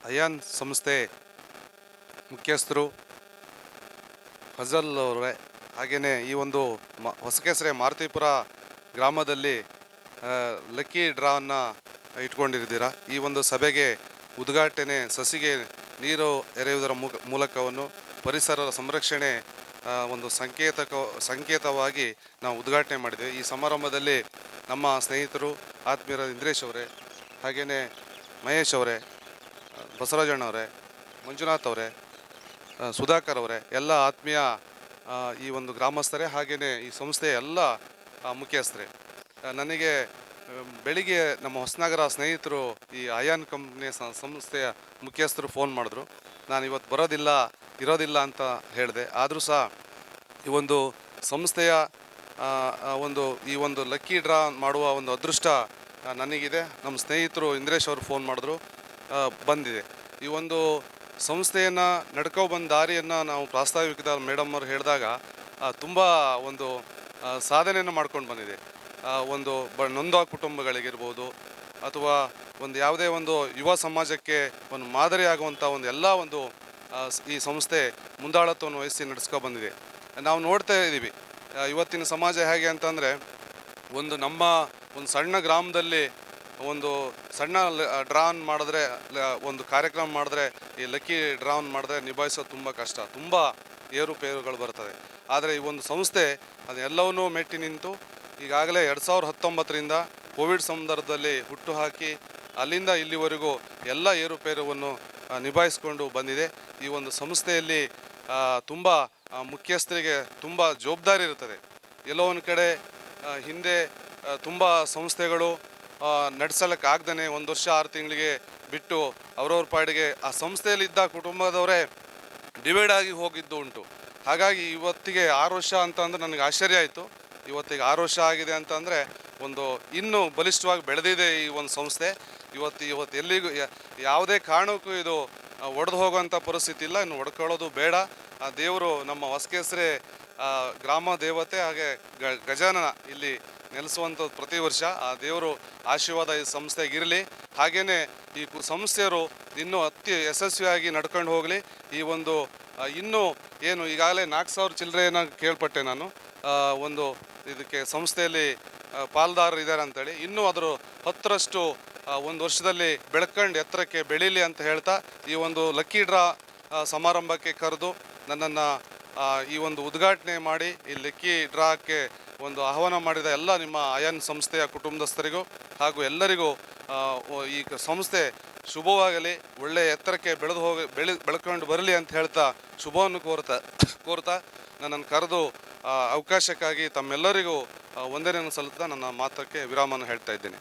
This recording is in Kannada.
ಅಯಾನ್ ಸಂಸ್ಥೆ ಮುಖ್ಯಸ್ಥರು ಫಜಲ್ ಅವರೇ, ಹಾಗೆಯೇ ಈ ಒಂದು ಹೊಸಕೆಸರೆ ಮಾರುತಿಪುರ ಗ್ರಾಮದಲ್ಲಿ ಲಕ್ಕಿ ಡ್ರಾವನ್ನು ಇಟ್ಕೊಂಡಿದ್ದೀರಾ. ಈ ಒಂದು ಸಭೆಗೆ ಉದ್ಘಾಟನೆ ಸಸಿಗೆ ನೀರು ಎರೆಯುವುದರ ಮೂಲಕವನ್ನು ಪರಿಸರದ ಸಂರಕ್ಷಣೆ ಒಂದು ಸಂಕೇತವಾಗಿ ನಾವು ಉದ್ಘಾಟನೆ ಮಾಡಿದ್ದೇವೆ. ಈ ಸಮಾರಂಭದಲ್ಲಿ ನಮ್ಮ ಸ್ನೇಹಿತರು ಆತ್ಮೀಯರ ಇಂದ್ರೇಶ್ ಅವರೇ, ಹಾಗೆಯೇ ಮಹೇಶ್ ಅವರೇ, ಬಸವರಾಜಣ್ಣವರೇ, ಮಂಜುನಾಥ್ ಅವರೇ, ಸುಧಾಕರ್ ಅವರೇ, ಎಲ್ಲ ಆತ್ಮೀಯ ಈ ಒಂದು ಗ್ರಾಮಸ್ಥರೇ, ಹಾಗೆಯೇ ಈ ಸಂಸ್ಥೆಯ ಎಲ್ಲ ಮುಖ್ಯಸ್ಥರೇ. ನನಗೆ ಬೆಳಿಗ್ಗೆ ನಮ್ಮ ಹೊಸನಗರ ಸ್ನೇಹಿತರು ಈ ಅಯಾನ್ ಕಂಪ್ನಿಯ ಸಂಸ್ಥೆಯ ಮುಖ್ಯಸ್ಥರು ಫೋನ್ ಮಾಡಿದ್ರು. ನಾನು ಇವತ್ತು ಇರೋದಿಲ್ಲ ಅಂತ ಹೇಳಿದೆ. ಆದರೂ ಸಹ ಈ ಒಂದು ಸಂಸ್ಥೆಯ ಈ ಒಂದು ಲಕ್ಕಿ ಡ್ರಾ ಮಾಡುವ ಒಂದು ಅದೃಷ್ಟ ನನಗಿದೆ. ನಮ್ಮ ಸ್ನೇಹಿತರು ಇಂದ್ರೇಶ್ ಅವರು ಫೋನ್ ಮಾಡಿದ್ರು, ಬಂದಿದೆ. ಈ ಒಂದು ಸಂಸ್ಥೆಯನ್ನು ನಡ್ಕೊಬಂದ ದಾರಿಯನ್ನು ನಾವು ಪ್ರಾಸ್ತಾವಿಕದ ಮೇಡಮ್ ಅವರು ಹೇಳಿದಾಗ ತುಂಬ ಒಂದು ಸಾಧನೆಯನ್ನು ಮಾಡ್ಕೊಂಡು ಬಂದಿದೆ. ಒಂದು ನೊಂದ ಕುಟುಂಬಗಳಿಗಿರ್ಬೋದು, ಅಥವಾ ಒಂದು ಯಾವುದೇ ಒಂದು ಯುವ ಸಮಾಜಕ್ಕೆ ಒಂದು ಮಾದರಿಯಾಗುವಂಥ ಒಂದು ಎಲ್ಲ ಒಂದು ಈ ಸಂಸ್ಥೆ ಮುಂದಾಳತ್ವವನ್ನು ವಹಿಸಿ ನಡೆಸ್ಕೊ ಬಂದಿದೆ. ನಾವು ನೋಡ್ತಾ ಇದ್ದೀವಿ ಇವತ್ತಿನ ಸಮಾಜ ಹೇಗೆ ಅಂತಂದರೆ, ನಮ್ಮ ಒಂದು ಸಣ್ಣ ಗ್ರಾಮದಲ್ಲಿ ಒಂದು ಸಣ್ಣ ಡ್ರಾನ್ ಮಾಡಿದ್ರೆ, ಒಂದು ಕಾರ್ಯಕ್ರಮ ಮಾಡಿದ್ರೆ, ಈ ಲಕ್ಕಿ ಡ್ರಾನ್ ಮಾಡಿದ್ರೆ ನಿಭಾಯಿಸೋದು ತುಂಬ ಕಷ್ಟ, ತುಂಬ ಏರುಪೇರುಗಳು ಬರ್ತದೆ. ಆದರೆ ಈ ಒಂದು ಸಂಸ್ಥೆ ಅದೆಲ್ಲವನ್ನೂ ಮೆಟ್ಟಿ ನಿಂತು ಈಗಾಗಲೇ 2019ರಿಂದ ಕೋವಿಡ್ ಸಂದರ್ಭದಲ್ಲಿ ಹುಟ್ಟು ಹಾಕಿ ಅಲ್ಲಿಂದ ಇಲ್ಲಿವರೆಗೂ ಎಲ್ಲ ಏರುಪೇರುವನ್ನು ನಿಭಾಯಿಸ್ಕೊಂಡು ಬಂದಿದೆ. ಈ ಒಂದು ಸಂಸ್ಥೆಯಲ್ಲಿ ತುಂಬ ಮುಖ್ಯಸ್ಥರಿಗೆ ತುಂಬ ಜವಾಬ್ದಾರಿ ಇರ್ತದೆ. ಎಲ್ಲೋ ಒಂದು ಕಡೆ ಹಿಂದೆ ತುಂಬ ಸಂಸ್ಥೆಗಳು ನಡೆಸಲಿಕ್ಕಾಗ್ದೇ 1 ವರ್ಷ 6 ತಿಂಗಳಿಗೆ ಬಿಟ್ಟು ಅವ್ರವ್ರ ಪಾಡಿಗೆ ಆ ಸಂಸ್ಥೆಯಲ್ಲಿದ್ದ ಕುಟುಂಬದವರೇ ಡಿವೈಡ್ ಆಗಿ ಹೋಗಿದ್ದು ಉಂಟು. ಹಾಗಾಗಿ ಇವತ್ತಿಗೆ 6 ವರ್ಷ ಅಂತಂದ್ರೆ ನನಗೆ ಆಶ್ಚರ್ಯ ಆಯಿತು. ಇವತ್ತಿಗೆ 6 ವರ್ಷ ಆಗಿದೆ ಅಂತಂದರೆ ಒಂದು ಇನ್ನೂ ಬಲಿಷ್ಠವಾಗಿ ಬೆಳೆದಿದೆ ಈ ಒಂದು ಸಂಸ್ಥೆ. ಇವತ್ತು ಎಲ್ಲಿಗೂ ಯಾವುದೇ ಕಾರಣಕ್ಕೂ ಇದು ಒಡೆದು ಹೋಗುವಂಥ ಪರಿಸ್ಥಿತಿ ಇಲ್ಲ. ಇನ್ನು ಒಡ್ಕೊಳ್ಳೋದು ಬೇಡ. ಆ ದೇವರು ನಮ್ಮ ಹೊಸಕೆಸರೆ ಗ್ರಾಮ ದೇವತೆ, ಹಾಗೆ ಗಜಾನನ ಇಲ್ಲಿ ನೆಲೆಸುವಂಥದ್ದು ಪ್ರತಿ ವರ್ಷ. ಆ ದೇವರು ಆಶೀರ್ವಾದ ಈ ಸಂಸ್ಥೆಗಿರಲಿ. ಹಾಗೆಯೇ ಈ ಸಂಸ್ಥೆಯವರು ಇನ್ನೂ ಅತಿ ಯಶಸ್ವಿಯಾಗಿ ನಡ್ಕೊಂಡು ಹೋಗಲಿ. ಈ ಒಂದು ಇನ್ನೂ ಏನು ಈಗಾಗಲೇ 4,000 ಚಿಲ್ಲರೆಯನ್ನು ಕೇಳ್ಪಟ್ಟೆ ನಾನು. ಒಂದು ಇದಕ್ಕೆ ಸಂಸ್ಥೆಯಲ್ಲಿ ಪಾಲ್ದಾರರು ಇದ್ದಾರೆ ಅಂತೇಳಿ. ಇನ್ನೂ ಅದರ 10ರಷ್ಟು 1 ವರ್ಷದಲ್ಲಿ ಬೆಳ್ಕೊಂಡು ಎತ್ತರಕ್ಕೆ ಬೆಳೀಲಿ ಅಂತ ಹೇಳ್ತಾ, ಈ ಒಂದು ಲಕ್ಕಿ ಡ್ರಾ ಸಮಾರಂಭಕ್ಕೆ ಕರೆದು ನನ್ನನ್ನು ಈ ಒಂದು ಉದ್ಘಾಟನೆ ಮಾಡಿ ಈ ಲಕ್ಕಿ ಡ್ರಾಕ್ಕೆ ಒಂದು ಆಹ್ವಾನ ಮಾಡಿದ ಎಲ್ಲ ನಿಮ್ಮ ಅಯಾನ್ ಸಂಸ್ಥೆಯ ಕುಟುಂಬಸ್ಥರಿಗೂ ಹಾಗೂ ಎಲ್ಲರಿಗೂ ಈ ಸಂಸ್ಥೆ ಶುಭವಾಗಲಿ, ಒಳ್ಳೆಯ ಎತ್ತರಕ್ಕೆ ಬೆಳ್ಕೊಂಡು ಬರಲಿ ಅಂತ ಹೇಳ್ತಾ ಶುಭವನ್ನು ಕೋರ್ತಾ ನನ್ನನ್ನು ಕರೆದು ಅವಕಾಶಕ್ಕಾಗಿ ತಮ್ಮೆಲ್ಲರಿಗೂ ವಂದನೆಯನ್ನು ಸಲ್ಲುತ್ತಾ ನನ್ನ ಮಾತಕ್ಕೆ ವಿರಾಮವನ್ನು ಹೇಳ್ತಾ ಇದ್ದೀನಿ.